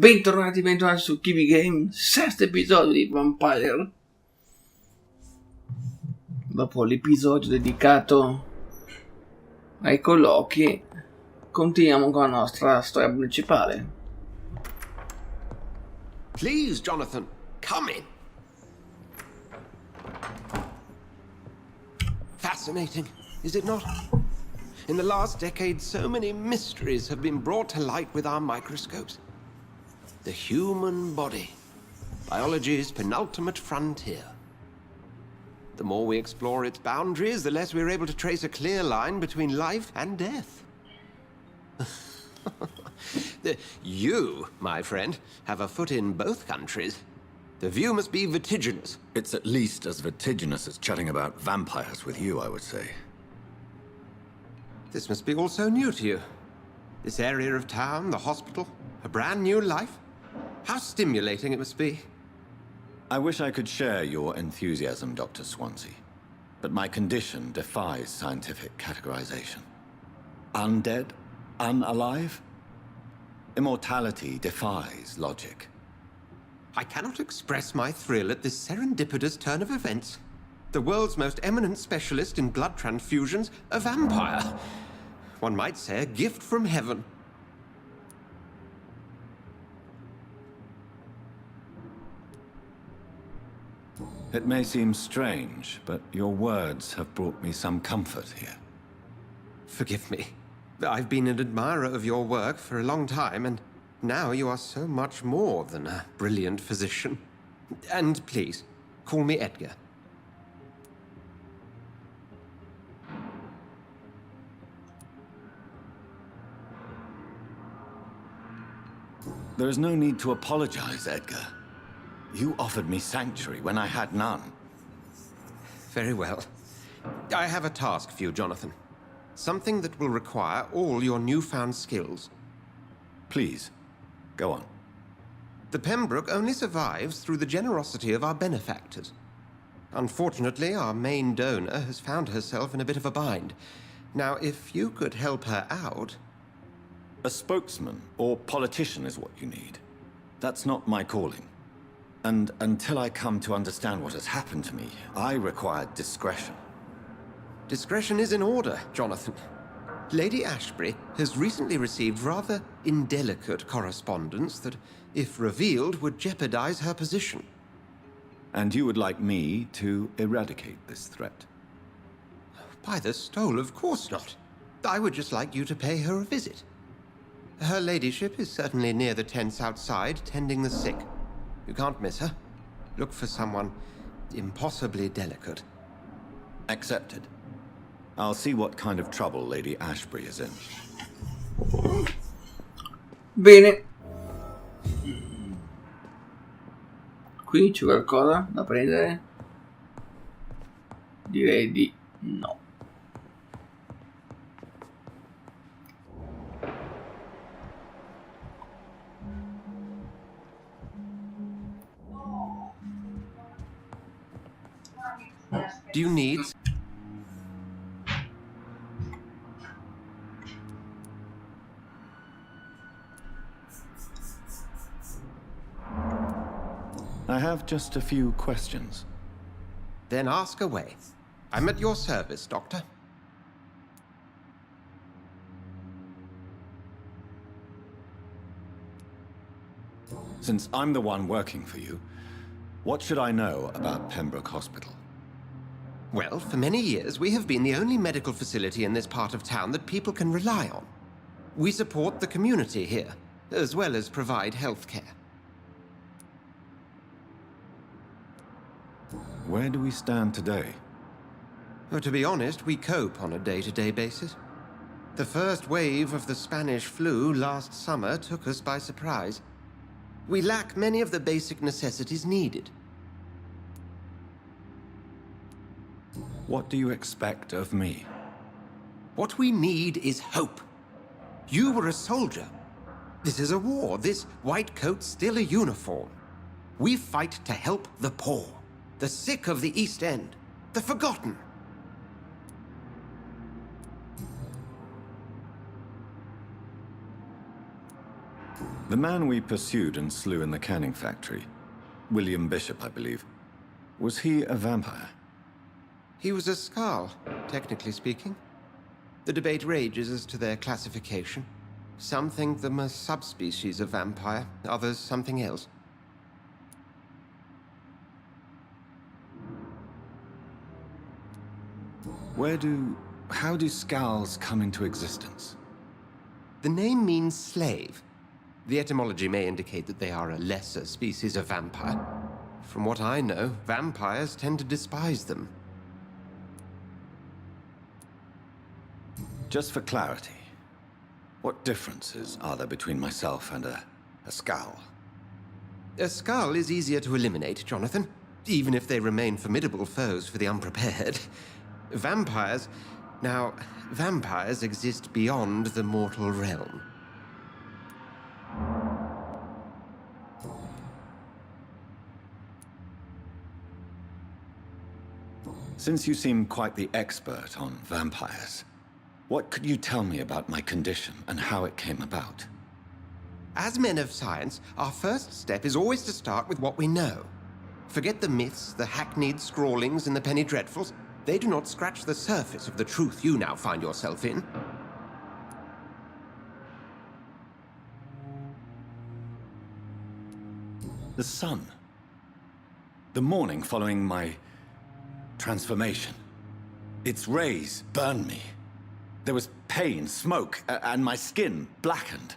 Bentornati su Kiwi Game, sesto episodio di Vampyr. Dopo l'episodio dedicato ai colloqui, continuiamo con la nostra storia principale. Please, Jonathan, come in. Fascinating, is it not? In the last decade, so many mysteries have been brought to light with our microscopes. The human body, biology's penultimate frontier. The more we explore its boundaries, the less we're able to trace a clear line between life and death. You, my friend, have a foot in both countries. The view must be vertiginous. It's at least as vertiginous as chatting about vampires with you, I would say. This must be all so new to you. This area of town, the hospital, a brand new life. How stimulating it must be. I wish I could share your enthusiasm, Dr. Swansea. But my condition defies scientific categorization. Undead? Unalive? Immortality defies logic. I cannot express my thrill at this serendipitous turn of events. The world's most eminent specialist in blood transfusions, a vampire. One might say a gift from heaven. It may seem strange, but your words have brought me some comfort here. Forgive me. I've been an admirer of your work for a long time, and now you are so much more than a brilliant physician. And please, call me Edgar. There is no need to apologize, Edgar. You offered me sanctuary when I had none. Very well. I have a task for you, Jonathan. Something that will require all your newfound skills. Please, go on. The Pembroke only survives through the generosity of our benefactors. Unfortunately, our main donor has found herself in a bit of a bind. Now, if you could help her out... A spokesman or politician is what you need. That's not my calling. And until I come to understand what has happened to me, I require discretion. Discretion is in order, Jonathan. Lady Ashbury has recently received rather indelicate correspondence that, if revealed, would jeopardize her position. And you would like me to eradicate this threat? By the stole, of course not. I would just like you to pay her a visit. Her ladyship is certainly near the tents outside, tending the sick. You can't miss her. Look for someone impossibly delicate. Accepted. I'll see what kind of trouble Lady Ashbury is in. Bene. Qui c'è qualcosa da prendere? Direi di no. Do you need... I have just a few questions. Then ask away. I'm at your service, Doctor. Since I'm the one working for you, what should I know about Pembroke Hospital? Well, for many years, we have been the only medical facility in this part of town that people can rely on. We support the community here, as well as provide health care. Where do we stand today? Well, to be honest, we cope on a day-to-day basis. The first wave of the Spanish flu last summer took us by surprise. We lack many of the basic necessities needed. What do you expect of me? What we need is hope. You were a soldier. This is a war. This white coat's still a uniform. We fight to help the poor, the sick of the East End, the forgotten. The man we pursued and slew in the canning factory, William Bishop, I believe, was he a vampire? He was a Skald, technically speaking. The debate rages as to their classification. Some think them a subspecies of vampire, others something else. How do Skalds come into existence? The name means slave. The etymology may indicate that they are a lesser species of vampire. From what I know, vampires tend to despise them. Just for clarity, what differences are there between myself and a Skald? A Skald is easier to eliminate, Jonathan, even if they remain formidable foes for the unprepared. Vampires... Now, vampires exist beyond the mortal realm. Since you seem quite the expert on vampires, what could you tell me about my condition and how it came about? As men of science, our first step is always to start with what we know. Forget the myths, the hackneyed scrawlings, and the penny dreadfuls. They do not scratch the surface of the truth you now find yourself in. The sun. The morning following my transformation. Its rays burned me. There was pain, smoke, and my skin blackened.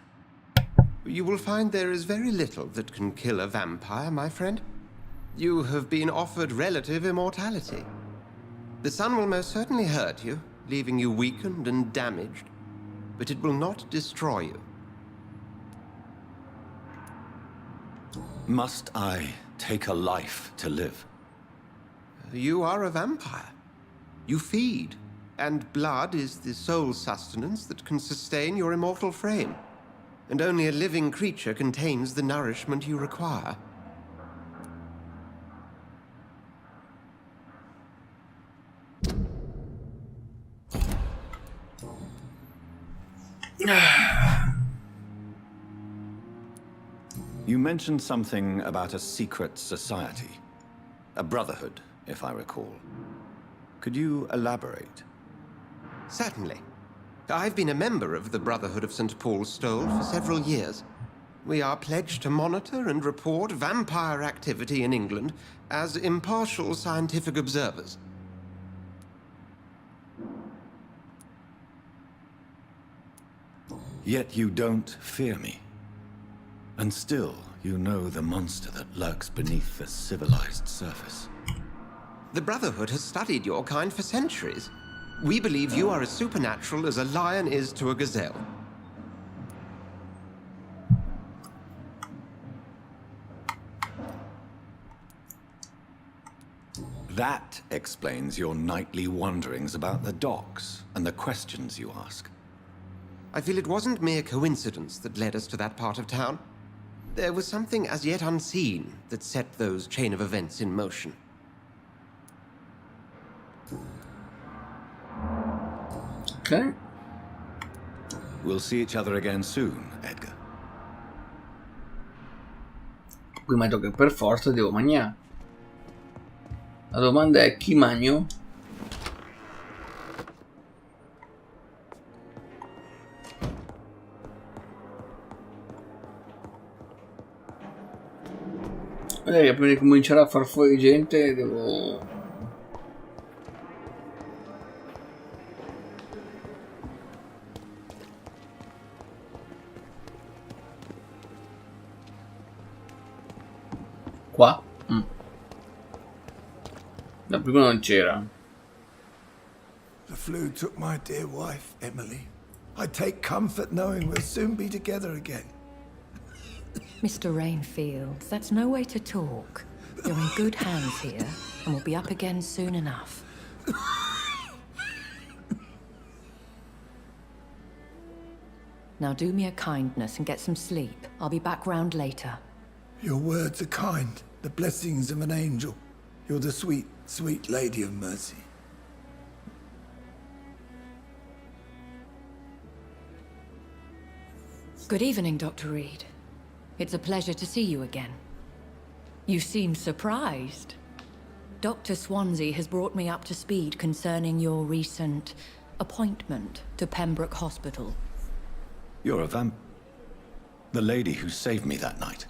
You will find there is very little that can kill a vampire, my friend. You have been offered relative immortality. The sun will most certainly hurt you, leaving you weakened and damaged, but it will not destroy you. Must I take a life to live? You are a vampire. You feed, and blood is the sole sustenance that can sustain your immortal frame. And only a living creature contains the nourishment you require. You mentioned something about a secret society. A brotherhood, if I recall. Could you elaborate? Certainly. I've been a member of the Brotherhood of St. Paul's Stole for several years. We are pledged to monitor and report vampire activity in England as impartial scientific observers. Yet you don't fear me. And still, you know the monster that lurks beneath the civilized surface. The Brotherhood has studied your kind for centuries. We believe you are as supernatural as a lion is to a gazelle. That explains your nightly wanderings about the docks and the questions you ask. I feel it wasn't mere coincidence that led us to that part of town. There was something as yet unseen that set those chain of events in motion. Ok. We'll see each other again soon, Edgar. Qui mi tocca per forza, devo mangiare. La domanda è chi magno? Vedete che prima di cominciare a far fuori gente devo... Qua? Da prima non c'era. The flu took my dear wife, Emily. I take comfort knowing we'll soon be together again. Mr. Rainfield, that's no way to talk. You're in good hands here, and we'll be up again soon enough. Now do me a kindness and get some sleep. I'll be back round later. Your words are kind, the blessings of an angel. You're the sweet, sweet lady of mercy. Good evening, Dr. Reed. It's a pleasure to see you again. You seem surprised. Dr. Swansea has brought me up to speed concerning your recent appointment to Pembroke Hospital. You're a the lady who saved me that night,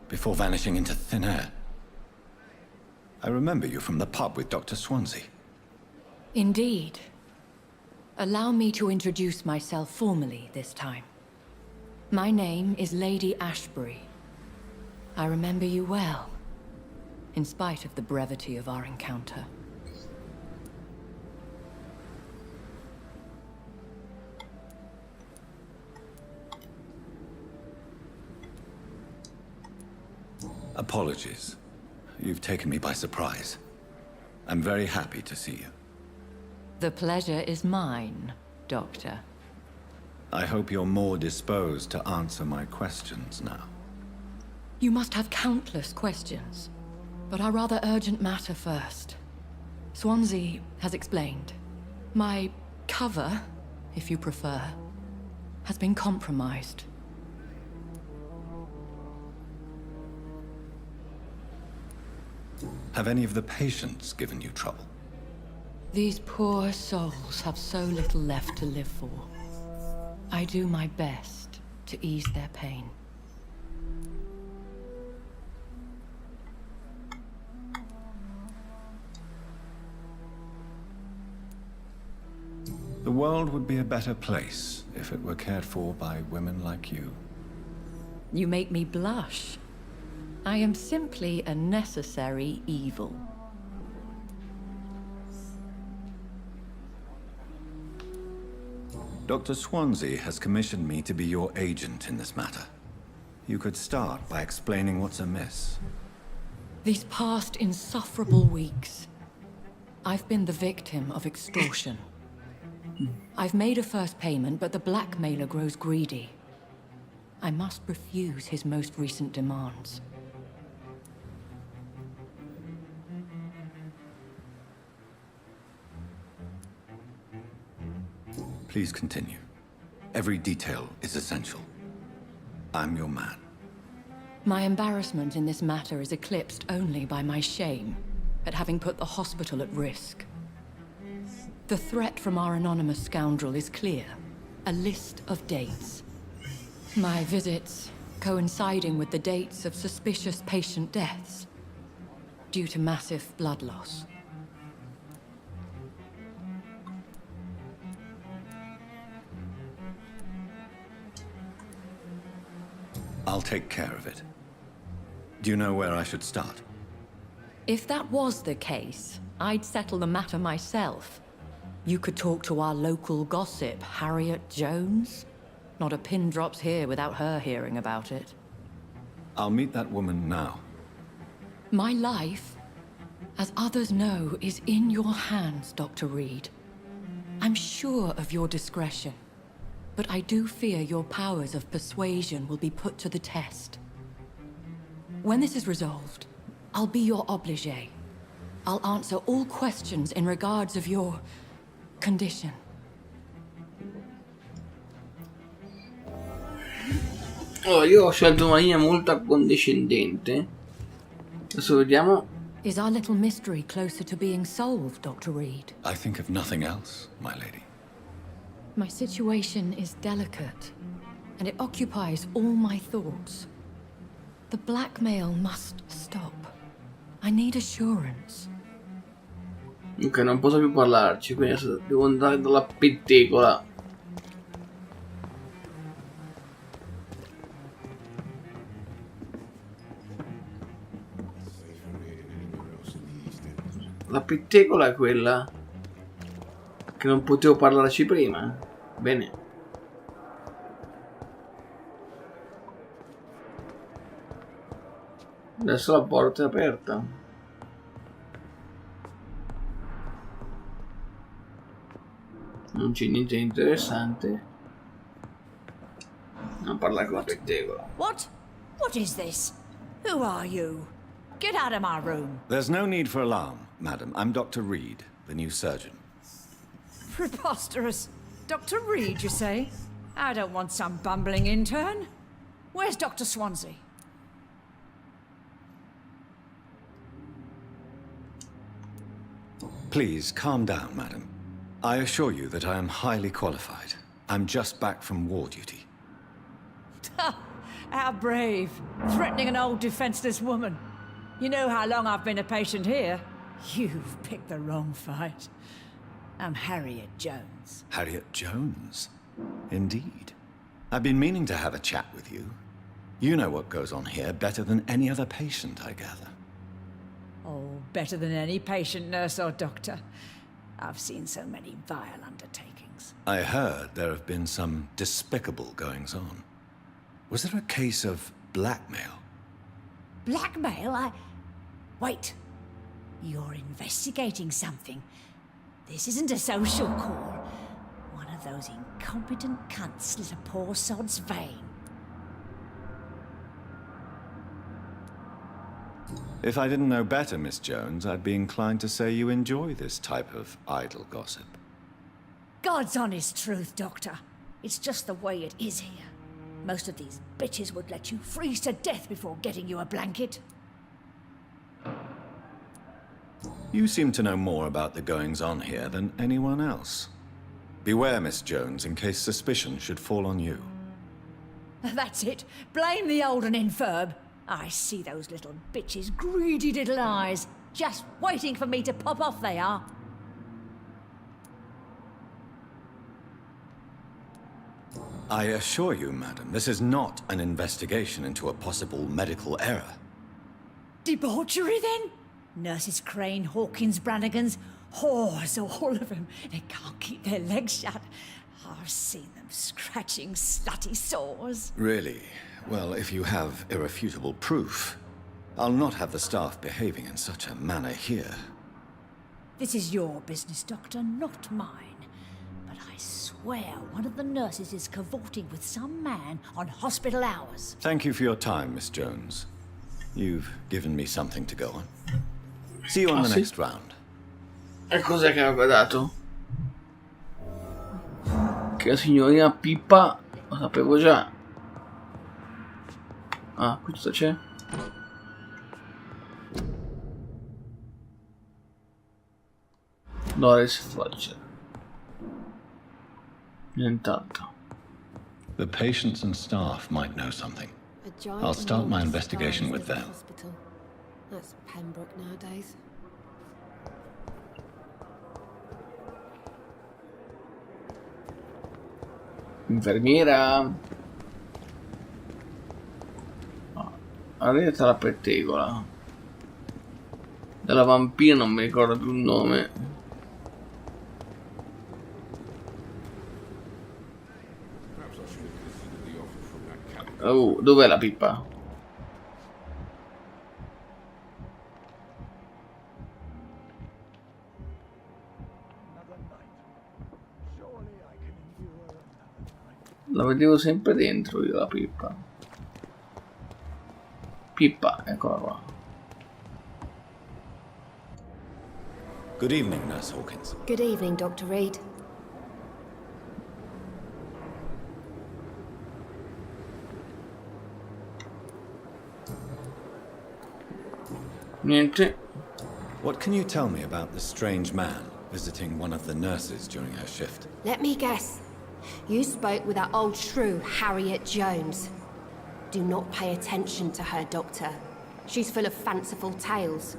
before vanishing into thin air. I remember you from the pub with Dr. Swansea. Indeed. Allow me to introduce myself formally this time. My name is Lady Ashbury. I remember you well, in spite of the brevity of our encounter. Apologies. You've taken me by surprise. I'm very happy to see you. The pleasure is mine, Doctor. I hope you're more disposed to answer my questions now. You must have countless questions, but our rather urgent matter first. Swansea has explained. My cover, if you prefer, has been compromised. Have any of the patients given you trouble? These poor souls have so little left to live for. I do my best to ease their pain. The world would be a better place if it were cared for by women like you. You make me blush. I am simply a necessary evil. Dr. Swansea has commissioned me to be your agent in this matter. You could start by explaining what's amiss. These past insufferable weeks, I've been the victim of extortion. I've made a first payment, but the blackmailer grows greedy. I must refuse his most recent demands. Please continue. Every detail is essential. I'm your man. My embarrassment in this matter is eclipsed only by my shame at having put the hospital at risk. The threat from our anonymous scoundrel is clear. A list of dates. My visits coinciding with the dates of suspicious patient deaths due to massive blood loss. I'll take care of it. Do you know where I should start? If that was the case, I'd settle the matter myself. You could talk to our local gossip, Harriet Jones. Not a pin drops here without her hearing about it. I'll meet that woman now. My life, as others know, is in your hands, Dr. Reed. I'm sure of your discretion, but I do fear your powers of persuasion will be put to the test. When this is resolved, I'll be your obligé. I'll answer all questions in regards of your condition. Allora, io ho scelto una linea molto accondiscendente. Adesso vediamo. Is our little mystery closer to being solved, Dr. Reed? I think of nothing else, my lady. My situation is delicate, and it occupies all my thoughts. The blackmail must stop. I need assurance. Ok, non posso più parlarci, quindi adesso devo andare dalla pettegola. La pettegola è quella che non potevo parlarci prima. Bene. Adesso la porta è aperta. Non c'è niente di interessante. Non parlare con la pettegola. What? What is this? Who are you? Get out of my room. There's no need for alarm, madam. I'm Dr. Reed, the new surgeon. Preposterous. Dr. Reed, you say? I don't want some bumbling intern. Where's Dr. Swansea? Please, calm down, madam. I assure you that I am highly qualified. I'm just back from war duty. How brave. Threatening an old defenseless woman. You know how long I've been a patient here? You've picked the wrong fight. I'm Harriet Jones. Harriet Jones? Indeed. I've been meaning to have a chat with you. You know what goes on here better than any other patient, I gather. Oh, better than any patient, nurse or doctor. I've seen so many vile undertakings. I heard there have been some despicable goings-on. Was there a case of blackmail? Blackmail? Wait. You're investigating something. This isn't a social call. One of those incompetent cunts slit a poor sod's vein. If I didn't know better, Miss Jones, I'd be inclined to say you enjoy this type of idle gossip. God's honest truth, Doctor. It's just the way it is here. Most of these bitches would let you freeze to death before getting you a blanket. You seem to know more about the goings-on here than anyone else. Beware, Miss Jones, in case suspicion should fall on you. That's it. Blame the old and infirm. I see those little bitches' greedy little eyes. Just waiting for me to pop off, they are. I assure you, madam, this is not an investigation into a possible medical error. Debauchery, then? Nurses Crane, Hawkins, Brannigans, whores, all of them. They can't keep their legs shut. I've seen them scratching slutty sores. Really? Well, if you have irrefutable proof, I'll not have the staff behaving in such a manner here. This is your business, Doctor, not mine. But I swear one of the nurses is cavorting with some man on hospital hours. Thank you for your time, Miss Jones. You've given me something to go on. See you on the next round. E cos'è che aveva dato? Che la signorina Pippa, lo sapevo già. Ah, questo c'è? Doris Fletcher. Nient'altro. The patients and staff might know something. I'll start my investigation with them. That's Pembroke nowadays. Infermiera. Arrivata la pettegola. Della Vampyr non mi ricordo più il nome. Oh, dov'è la Pippa? La vedevo sempre dentro io la Pippa. Pippa, eccola qua. Good evening, Nurse Hawkins. Good evening, Dr. Reed. Niente. What can you tell me about the strange man visiting one of the nurses during her shift? Let me guess. You spoke with that old shrew, Harriet Jones. Do not pay attention to her, Doctor. She's full of fanciful tales.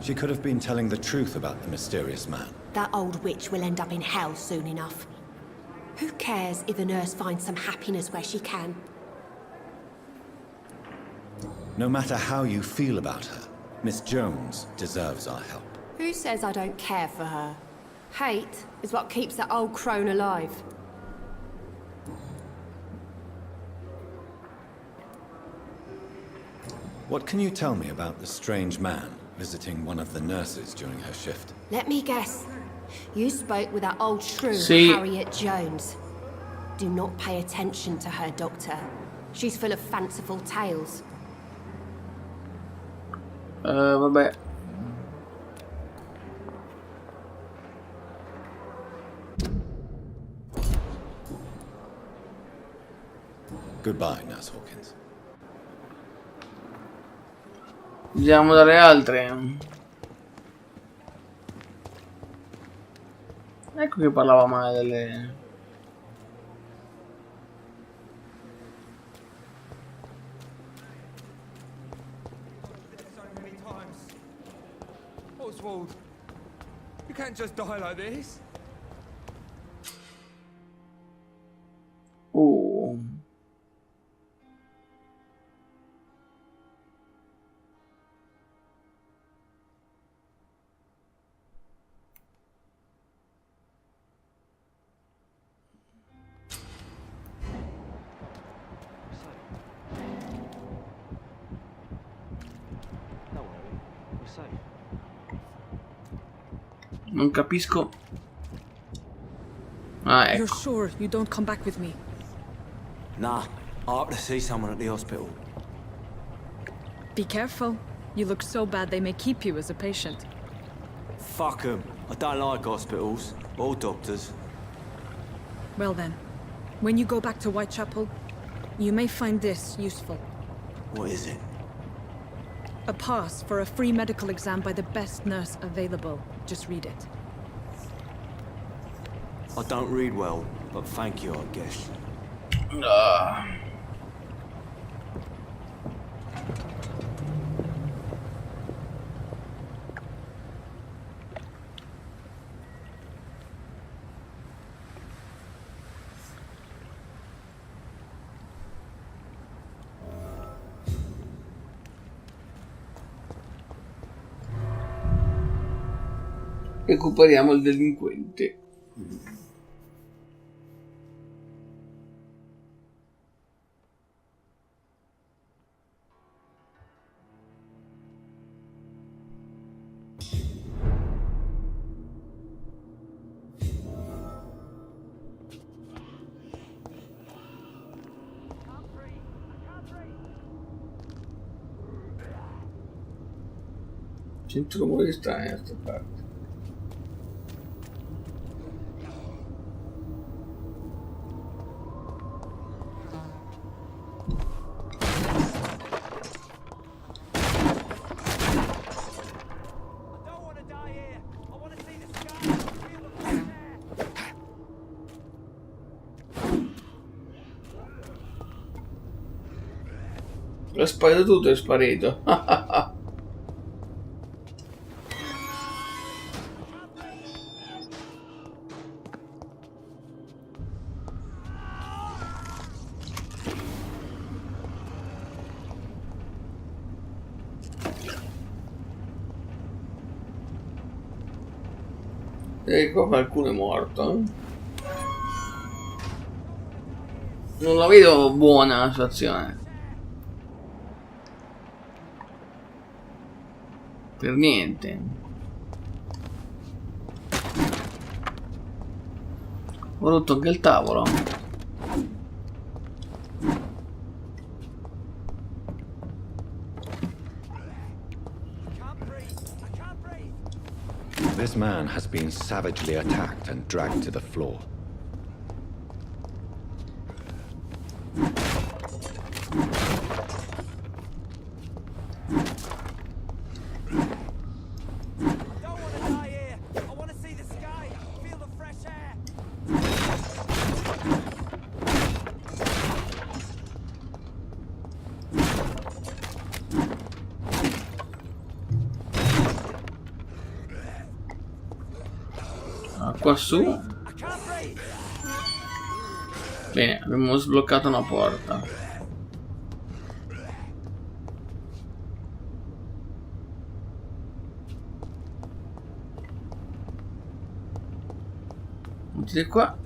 She could have been telling the truth about the mysterious man. That old witch will end up in hell soon enough. Who cares if the nurse finds some happiness where she can? No matter how you feel about her, Miss Jones deserves our help. Who says I don't care for her? Hate is what keeps that old crone alive. What can you tell me about the strange man visiting one of the nurses during her shift? Let me guess. You spoke with that old shrew, See. Harriet Jones. Do not pay attention to her, Doctor. She's full of fanciful tales. Vabbè. Goodbye, Nurse Hawkins. Andiamo dalle altre. Ecco che parlava male delle... Oswald, you can't just die like this. Non capisco. Ah, You're ecco. sure you don't come back with me? Nah, I have to see someone at the hospital. Be careful. You look so bad they may keep you as a patient. Fuck 'em. I don't like hospitals or doctors. Well then, when you go back to Whitechapel, you may find this useful. What is it? A pass for a free medical exam by the best nurse available. Just read it. I don't read well, but thank you, I guess. Recuperiamo il delinquente. Sento rumori strani da questa parte. È sparito tutto, è sparito. E qua qualcuno è morto. Non la vedo buona la situazione. Per niente. Ho rotto anche il tavolo. This man has been savagely attacked and dragged to the floor. Qua su. Bene, abbiamo sbloccato una porta. Di qua.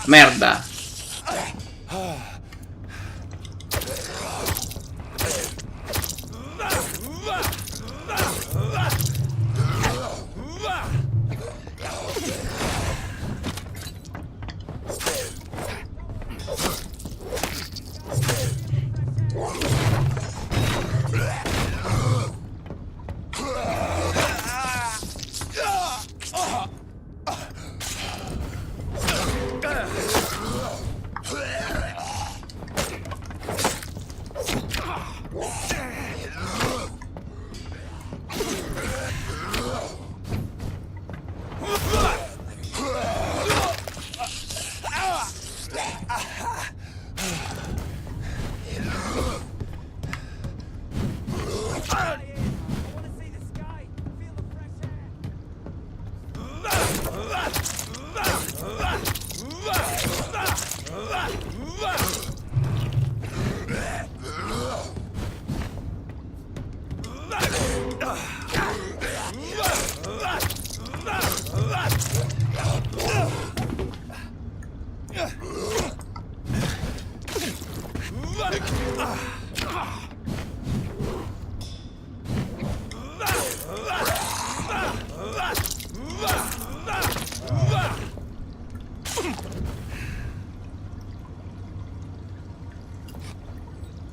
Merda.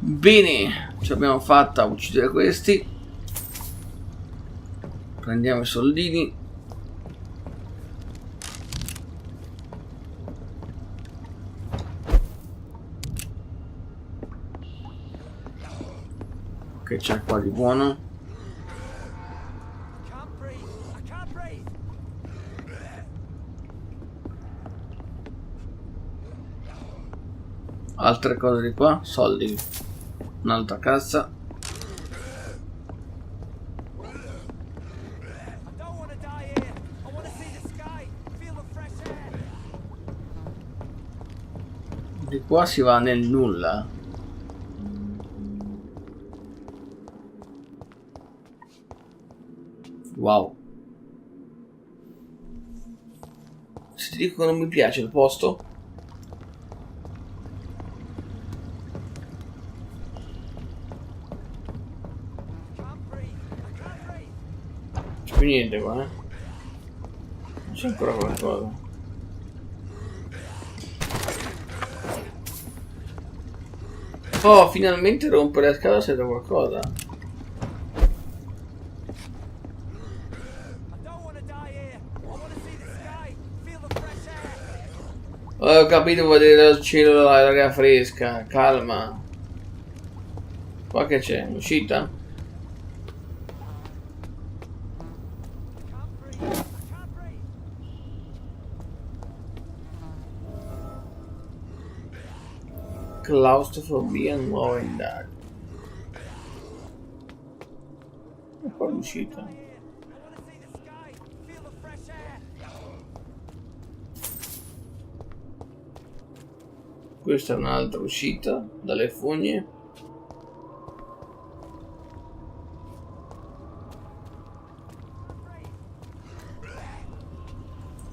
Bene, ce l'abbiamo fatta a uccidere questi. Prendiamo i soldini. Che c'è qua di buono? Altre cose di qua? Soldi. Un'altra cassa. Di qua si va nel nulla. Wow. Se ti dico che non mi piace il posto, c'è più niente qua, non c'è ancora qualcosa. Oh, finalmente rompe la scala se da qualcosa. Ho capito, vuoi vedere dal cielo l'aria fresca, calma. Qua che c'è? Un'uscita? Claustrofobia, nuova indagine. E qua l'uscita. Questa è un'altra uscita dalle fogne.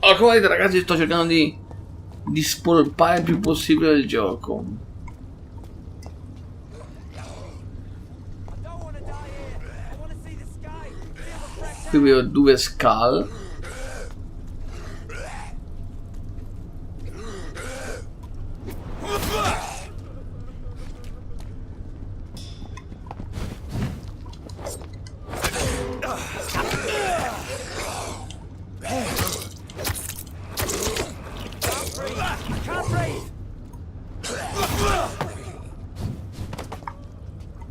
Allora, come vedete ragazzi, sto cercando di spolpare il più possibile il gioco. Qui vedo due skull.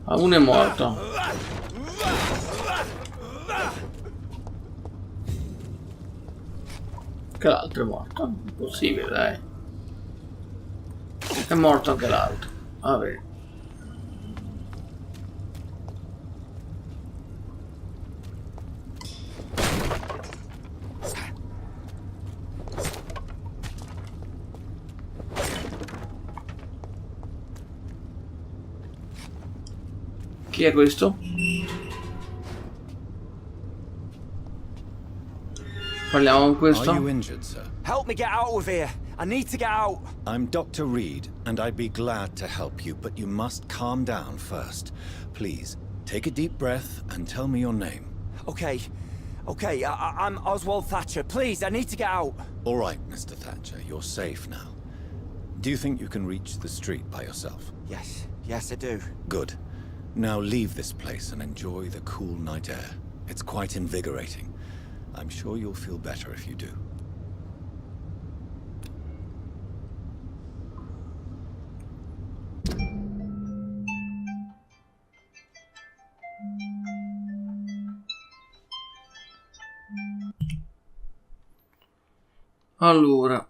Ah, uno è morto. Che l'altro è morto? Impossibile, dai. È morto anche l'altro. Vabbè. Chi è questo? Parliamo con questo. Are you injured, sir? Help me get out of here. I need to get out. I'm Dr. Reed, and I'd be glad to help you, but you must calm down first. Please, take a deep breath and tell me your name. Okay. I'm Oswald Thatcher. Please, I need to get out. All right, Mr. Thatcher, you're safe now. Do you think you can reach the street by yourself? Yes, I do. Good. Now leave this place and enjoy the cool night air. It's quite invigorating. I'm sure you'll feel better if you do. Allora,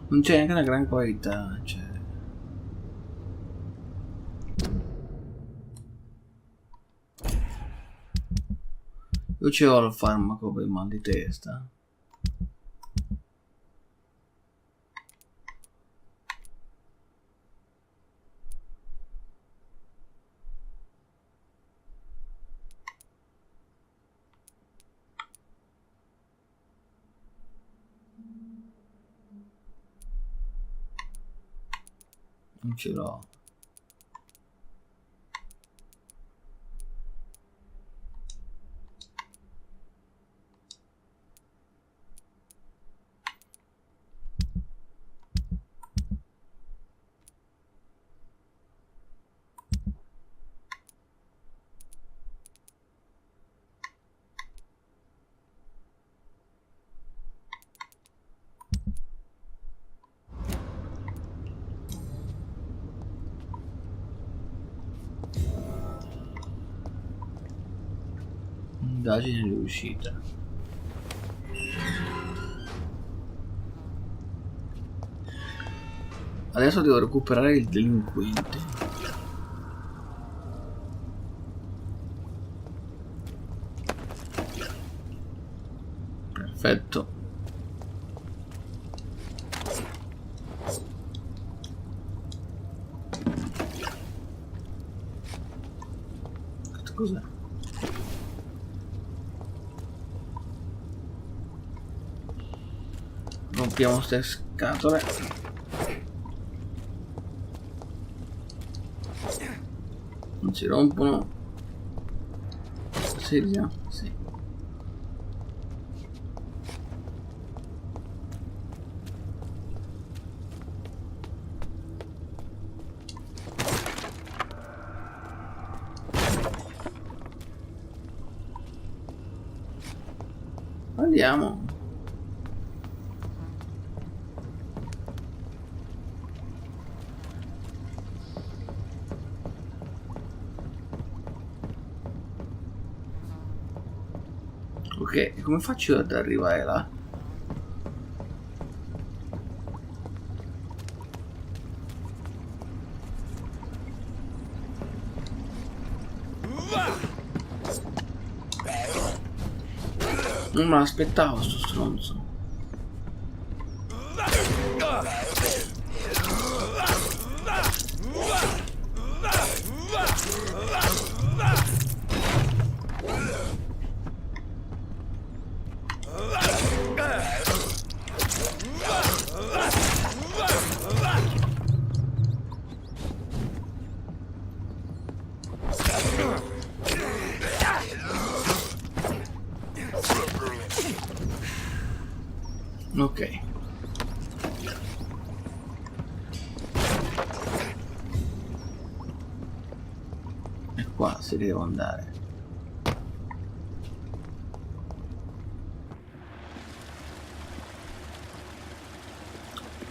non c'è neanche una gran qualità, cioè. Io ce l'ho il farmaco per il mal di testa. Non ce l'ho. Indagine riuscita. Adesso devo recuperare il delinquente. Perfetto. Cos'è? Rompiamo queste scatole. Non si rompono. Seria? Sì. Andiamo. Ok, come faccio ad arrivare là? Non me l'aspettavo sto stronzo. Ok. E qua si deve andare.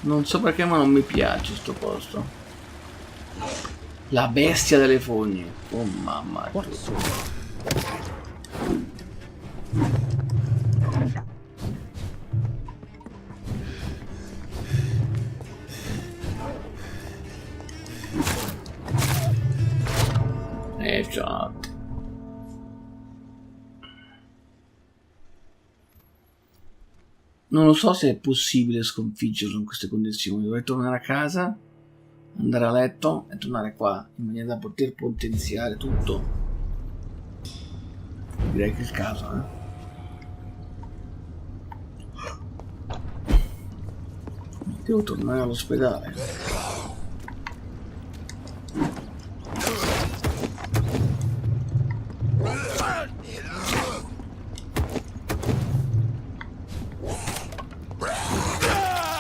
Non so perché, ma non mi piace sto posto. La bestia delle fogne. Oh mamma mia. Esatto. Non lo so se è possibile sconfiggerlo in queste condizioni. Dovrei tornare a casa, andare a letto e tornare qua in maniera da poter potenziare tutto. Direi che è il caso, Devo tornare all'ospedale.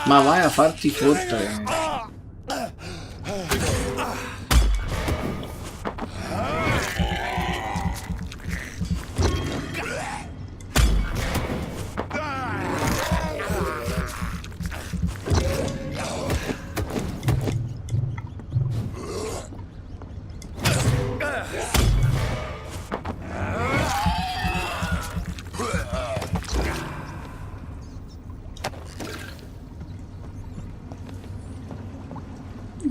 Ma vai a farti fottere.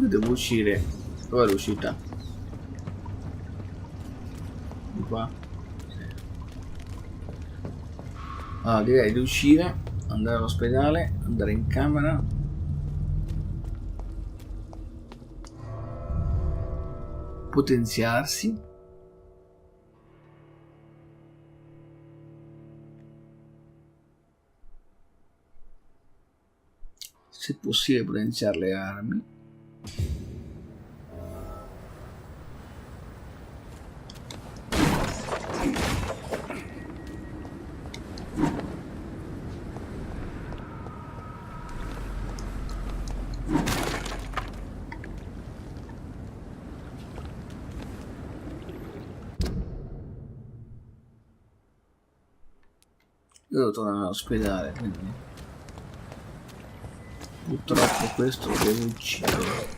Devo uscire. Dov'è l'uscita? Di qua. Allora direi di uscire, andare all'ospedale, andare in camera. Potenziarsi. Se possibile potenziare le armi. Devo tornare all'ospedale, quindi purtroppo questo lo devo uccidere.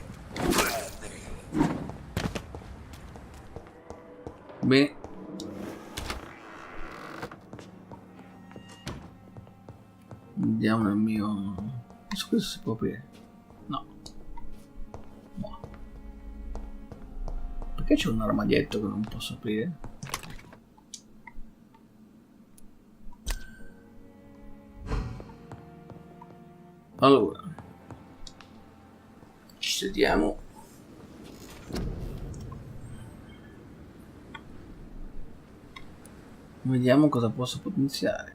Bene. Andiamo nel mio... Questo si può aprire? No. No. Perché c'è un armadietto che non posso aprire? Allora, ci sediamo. Vediamo cosa posso potenziare.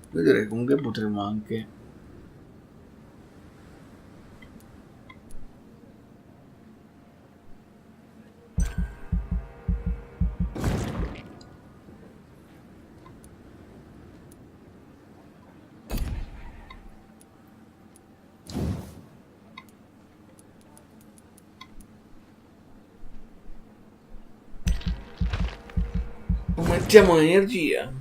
Vedere comunque potremo anche aumentiamo l'energia.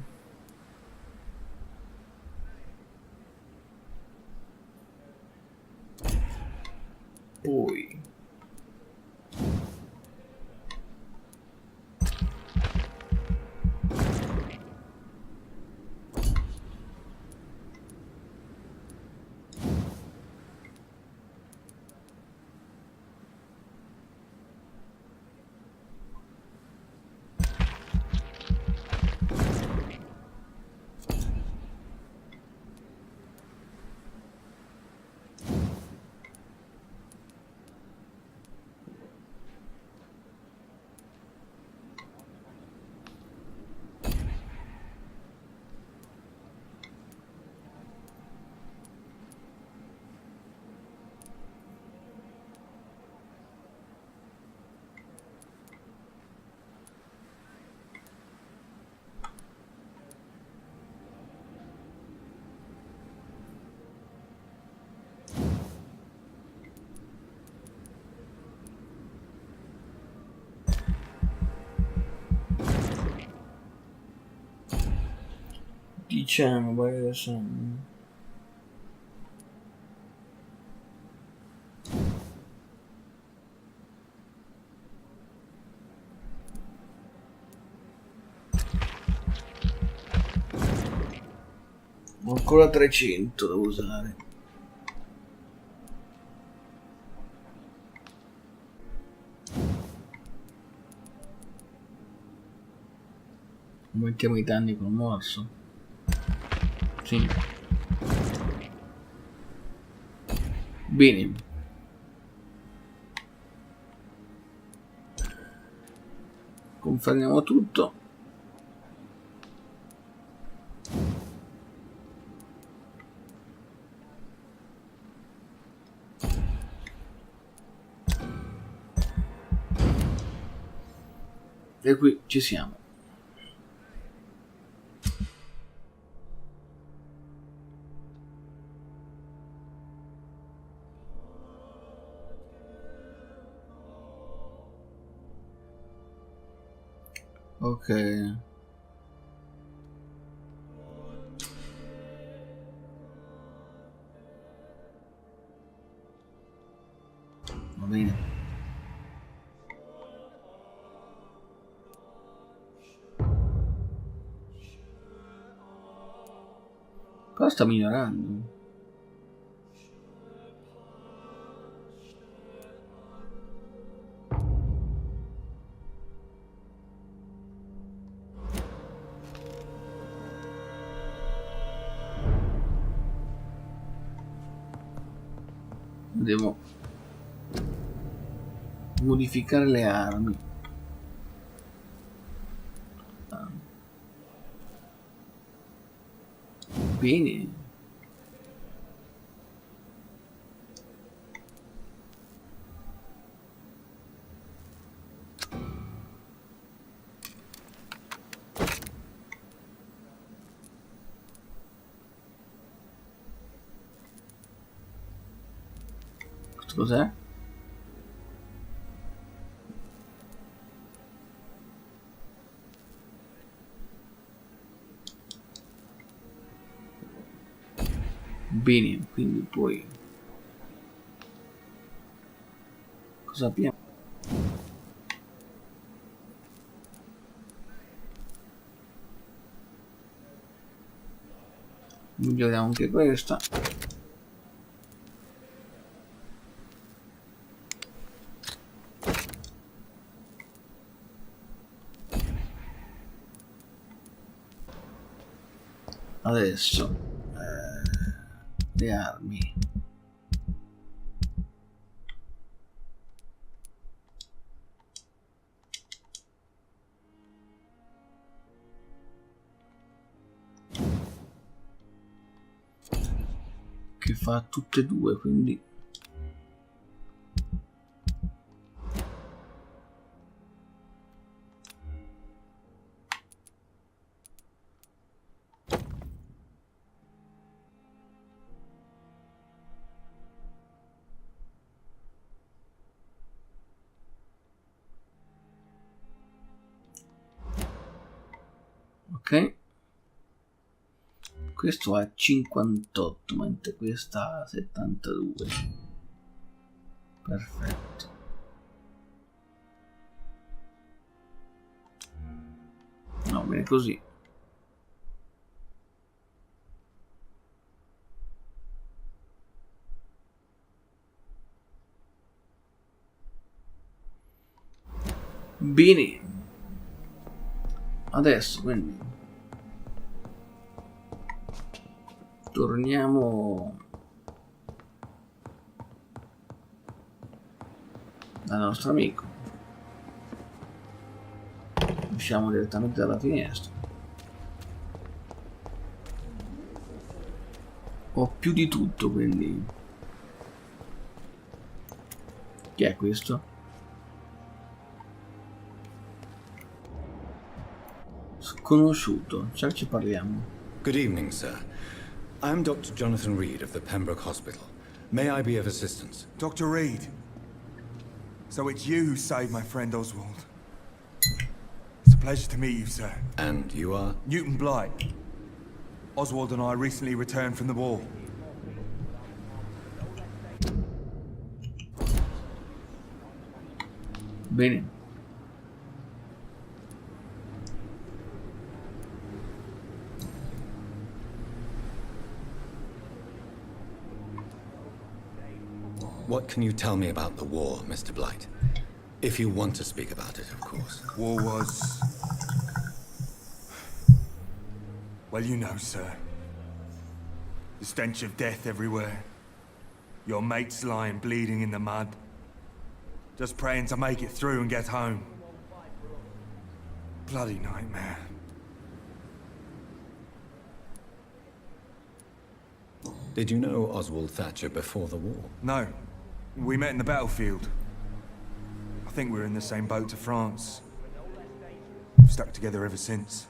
Poi diciamo, poi adesso ho ancora 300 da usare. Aumentiamo i danni col morso. Sì. Bene. Confermiamo tutto. E qui ci siamo. Ok. Va bene. Cosa sta migliorando? Devo modificare le armi. Bene. Questo cos'è? Bene, quindi poi cosa abbiamo? Miglioriamo anche questa. Adesso le armi. Che fa tutte e due, quindi ok. Questo ha 58 mentre questa ha 72. Perfetto. No, bene così. Bene. Adesso quindi torniamo dal nostro amico. Usciamo direttamente dalla finestra. Ho più di tutto, quindi. Chi è questo? Sconosciuto, già ci parliamo. Good evening, sir. I'm Dr. Jonathan Reed of the Pembroke Hospital. May I be of assistance? Dr. Reed. So it's you who saved my friend Oswald. It's a pleasure to meet you, sir. And you are? Newton Blight. Oswald and I recently returned from the war. Bene. What can you tell me about the war, Mr. Blight? If you want to speak about it, of course. War was... Well, you know, sir. The stench of death everywhere. Your mates lying bleeding in the mud. Just praying to make it through and get home. Bloody nightmare. Did you know Oswald Thatcher before the war? No. We met in the battlefield. I think we were in the same boat to France. We've stuck together ever since.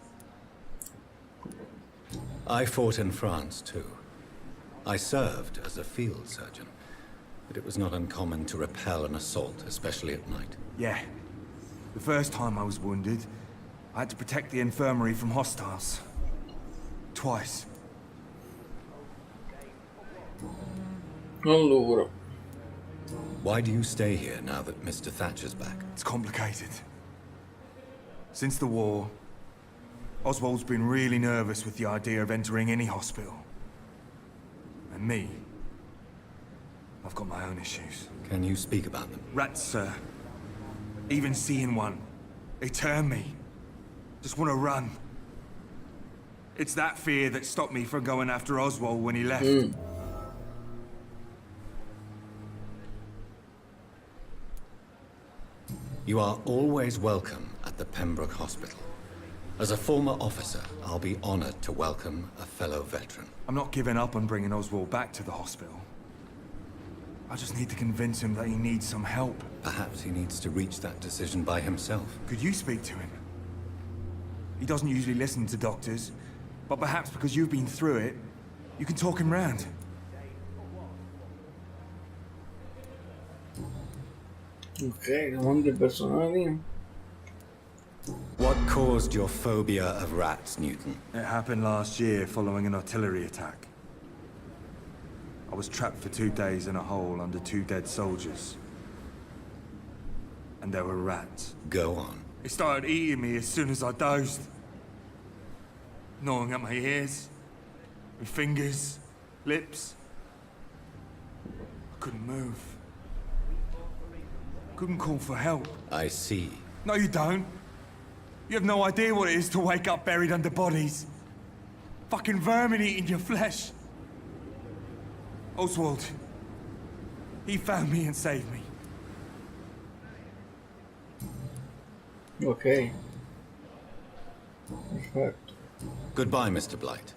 I fought in France, too. I served as a field surgeon, but it was not uncommon to repel an assault, especially at night. Yeah. The first time I was wounded, I had to protect the infirmary from hostiles. Twice. Allora. Why do you stay here now that Mr. Thatcher's back? It's complicated. Since the war, Oswald's been really nervous with the idea of entering any hospital. And me, I've got my own issues. Can you speak about them? Rats, sir. Even seeing one, they turn me. Just want to run. It's that fear that stopped me from going after Oswald when he left. You are always welcome at the Pembroke Hospital. As a former officer, I'll be honored to welcome a fellow veteran. I'm not giving up on bringing Oswald back to the hospital. I just need to convince him that he needs some help. Perhaps he needs to reach that decision by himself. Could you speak to him? He doesn't usually listen to doctors, but perhaps because you've been through it, you can talk him round. Ok, domande personali. What caused your phobia of rats, Newton? It happened last year following an artillery attack. I was trapped for 2 days in a hole under 2 dead soldiers. And there were rats. Go on. They started eating me as soon as I dozed. Gnawing at my ears, my fingers, lips. I couldn't move. Couldn't call for help. I see. No, you don't. You have no idea what it is to wake up buried under bodies. Fucking vermin eating your flesh. Oswald. He found me and saved me. Ok. Perfetto. Goodbye, Mr. Blight.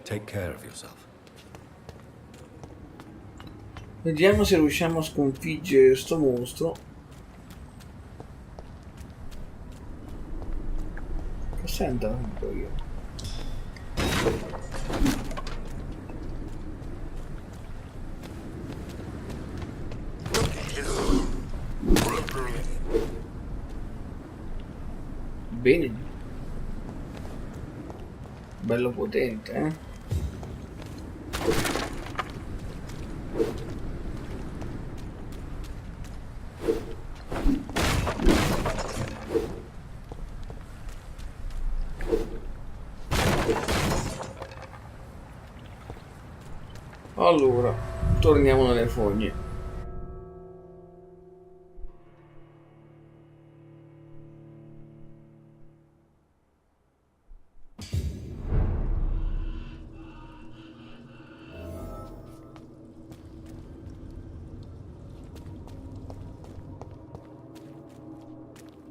Take care of yourself. Vediamo se riusciamo a sconfiggere sto mostro. Cos'è andato io? Bene. Bello potente, eh? Allora, torniamo nelle fogne.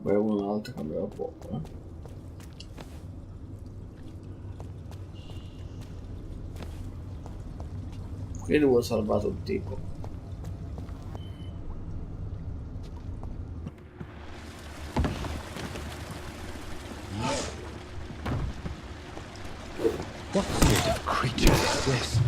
Beh, un'altra cambiava poco, eh. Qui devo salvato il tipo. What sort of creature is this?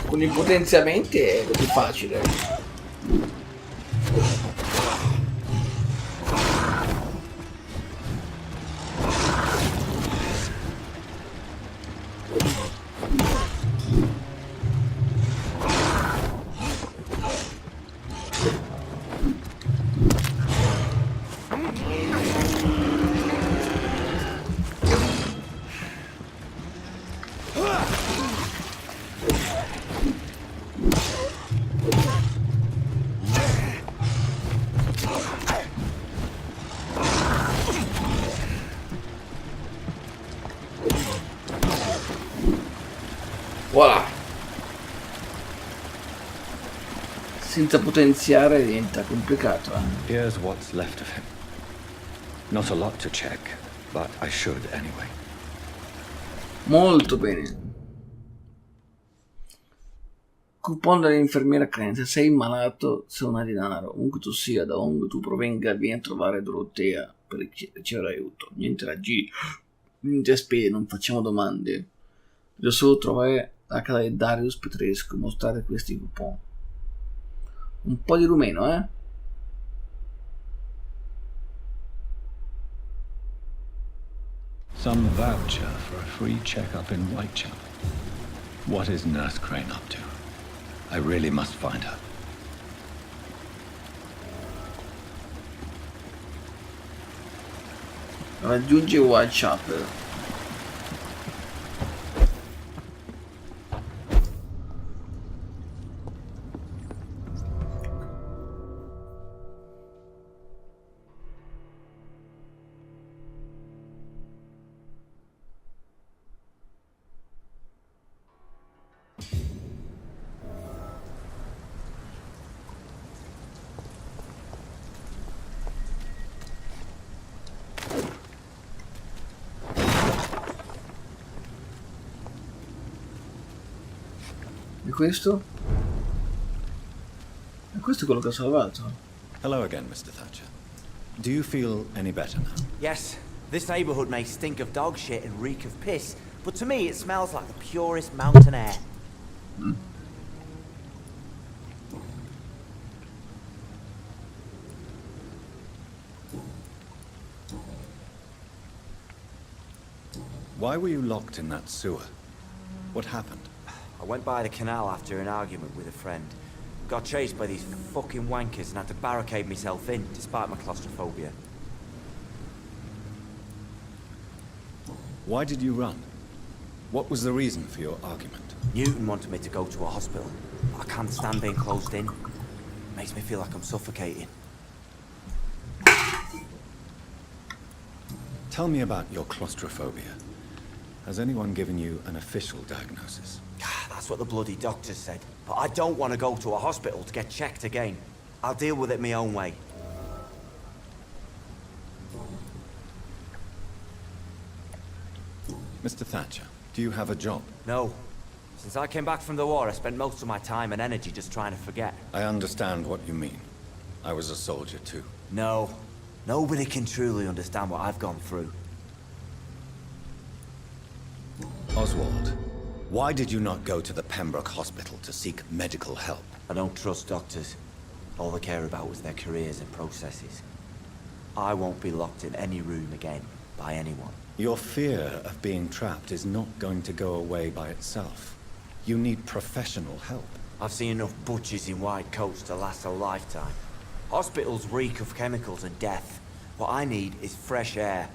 Con i potenziamenti è così facile. Voilà. Senza potenziare diventa complicato. Here's what's left of him. Not a lot to check, but I should anyway. Molto bene. Coupon dell'infermiera Crenza. Sei malato se non hai denaro. Ovunque tu sia, da ovunque tu provenga, vieni a trovare Dorotea per ricevere aiuto. Niente raggiri, niente spese, non facciamo domande. Devo solo trovare la casa di Darius Petrescu e mostrare questi coupon. Un po' di rumeno, eh? Some voucher for a free checkup in Whitechapel. What is Nurse Crane up to? I really must find her. Raggiungi Whitechapel. E questo? E questo è quello che ha salvato. Hello again, Mr. Thatcher. Do you feel any better now? Yes. This neighborhood may stink of dog shit and reek of piss, but to me it smells like the purest mountain air. Why were you locked in that sewer? What happened? I went by the canal after an argument with a friend. Got chased by these fucking wankers and had to barricade myself in, despite my claustrophobia. Why did you run? What was the reason for your argument? Newton wanted me to go to a hospital. I can't stand being closed in. Makes me feel like I'm suffocating. Tell me about your claustrophobia. Has anyone given you an official diagnosis? That's what the bloody doctor said. But I don't want to go to a hospital to get checked again. I'll deal with it my own way. Mr. Thatcher, do you have a job? No. Since I came back from the war, I spent most of my time and energy just trying to forget. I understand what you mean. I was a soldier too. No. Nobody can truly understand what I've gone through. Oswald, why did you not go to the Pembroke Hospital to seek medical help? I don't trust doctors. All they care about was their careers and processes. I won't be locked in any room again, by anyone. Your fear of being trapped is not going to go away by itself. You need professional help. I've seen enough butchers in white coats to last a lifetime. Hospitals reek of chemicals and death. What I need is fresh air.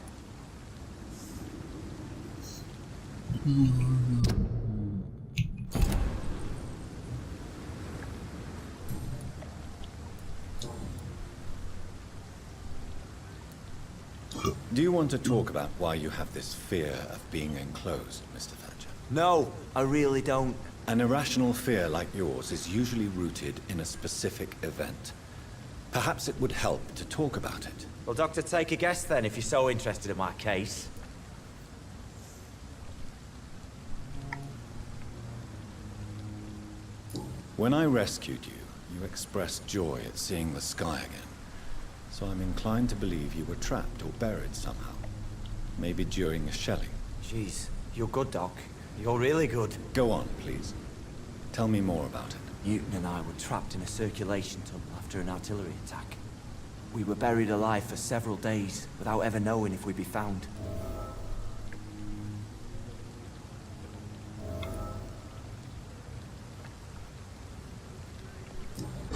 Do you want to talk about why you have this fear of being enclosed, Mr. Thatcher? No, I really don't. An irrational fear like yours is usually rooted in a specific event. Perhaps it would help to talk about it. Well, Doctor, take a guess then, if you're so interested in my case. When I rescued you, you expressed joy at seeing the sky again. So I'm inclined to believe you were trapped or buried somehow. Maybe during a shelling. Jeez, You're good, Doc. You're really good. Go on, please. Tell me more about it. Newton and I were trapped in a circulation tunnel after an artillery attack. We were buried alive for several days without ever knowing if we'd be found.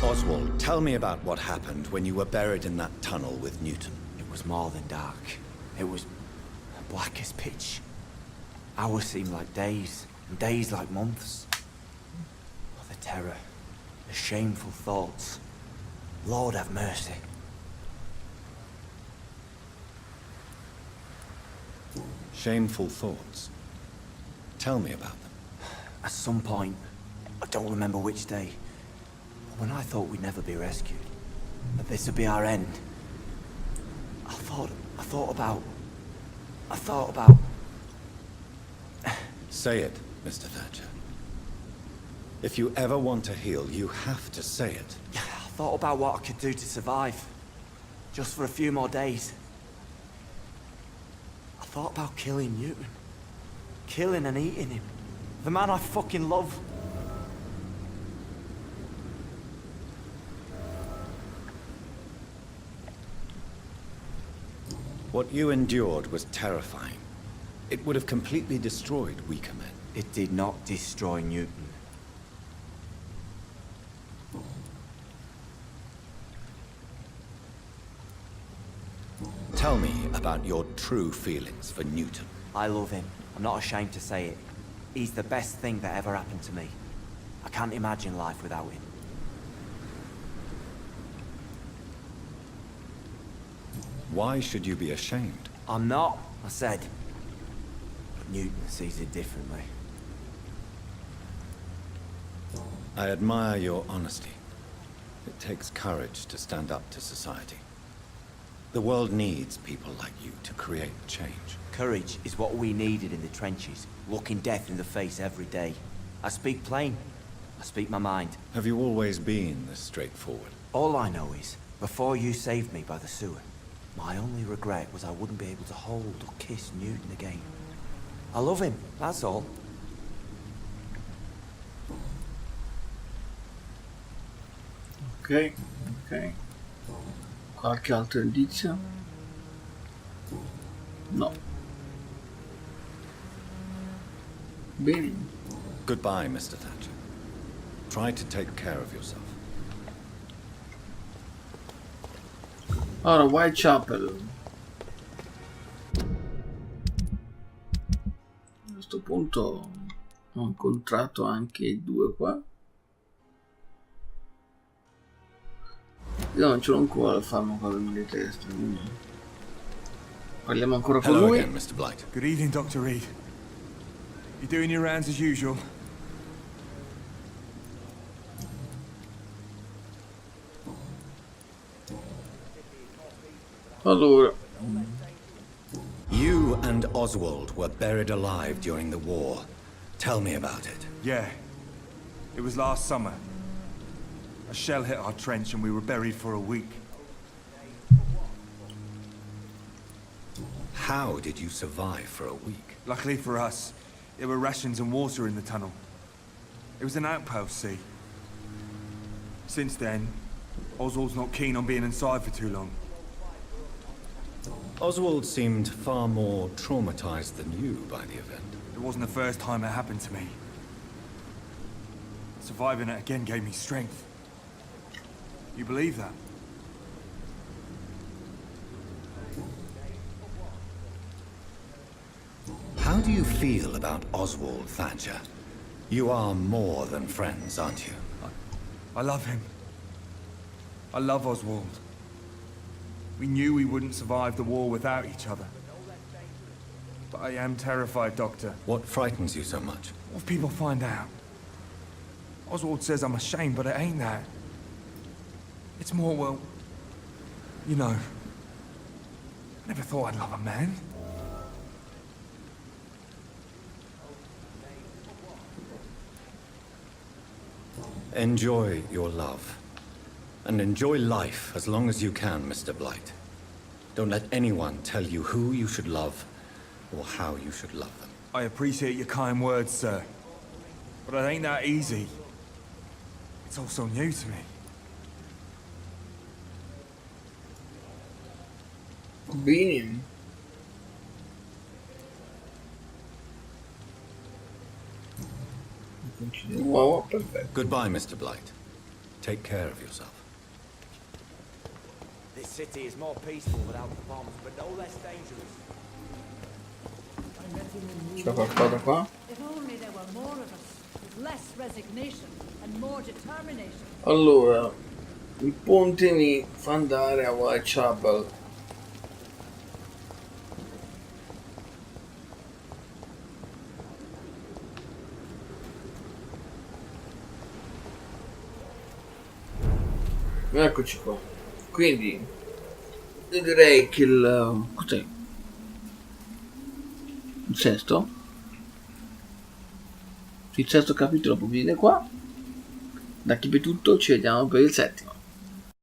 Oswald, tell me about what happened when you were buried in that tunnel with Newton. It was more than dark. It was black as pitch. Hours seemed like days, and days like months. Oh, the terror, the shameful thoughts. Lord have mercy. Shameful thoughts. Tell me about them. At some point, I don't remember which day, but when I thought we'd never be rescued, that this would be our end, I thought about... Say it, Mr. Thatcher. If you ever want to heal, you have to say it. I thought about what I could do to survive, just for a few more days. I thought about killing Newton. Killing and eating him. The man I fucking love. What you endured was terrifying. It would have completely destroyed weaker men. It did not destroy Newton. Tell me about your true feelings for Newton. I love him. I'm not ashamed to say it. He's the best thing that ever happened to me. I can't imagine life without him. Why should you be ashamed? I'm not, I said. But Newton sees it differently. I admire your honesty. It takes courage to stand up to society. The world needs people like you to create change. Courage is what we needed in the trenches, looking death in the face every day. I speak plain. I speak my mind. Have you always been this straightforward? All I know is, before you saved me by the sewer, my only regret was I wouldn't be able to hold or kiss Newton again. I love him, that's all. Ok, ok. Qualche altro indizio? No. Bene. Goodbye, Mr. Thatcher. Try to take care of yourself. Allora, Whitechapel. A questo punto ho incontrato anche i due qua. Io non ce l'ho ancora il farmaco del mal di testa, quindi parliamo ancora con Hello lui. again, Mr. Blight. Good evening, Dr. Reed. You doing your rounds as usual? Allora, You and Oswald were buried alive during the war. Tell me about it. Yeah. It was last summer. A shell hit our trench and we were buried for a week. How did you survive for a week? Luckily for us, there were rations and water in the tunnel. It was an outpost, see? Since then, Oswald's not keen on being inside for too long. Oswald seemed far more traumatized than you by the event. It wasn't the first time it happened to me. Surviving it again gave me strength. You believe that? How do you feel about Oswald Thatcher? You are more than friends, aren't you? I love him. I love Oswald. We knew we wouldn't survive the war without each other. But I am terrified, Doctor. What frightens you so much? What if people find out? Oswald says I'm ashamed, but it ain't that. It's more, well, you know, I never thought I'd love a man. Enjoy your love. And enjoy life as long as you can, Mr. Blight. Don't let anyone tell you who you should love or how you should love them. I appreciate your kind words, sir. But it ain't that easy. It's all so new to me. Bene. Wow, perfetto. Goodbye, Mr. Blight. Take care of yourself. This city is more peaceful without the bombs, but no less dangerous. C'è qualcosa qua? If only there were more of us, with less resignation and more determination. Allora, il ponte mi fa andare a Whitechapel. Eccoci qua. Quindi io direi che cos'è? Il sesto? Il sesto capitolo può finire qua. Da chi è tutto, ci vediamo per il settimo.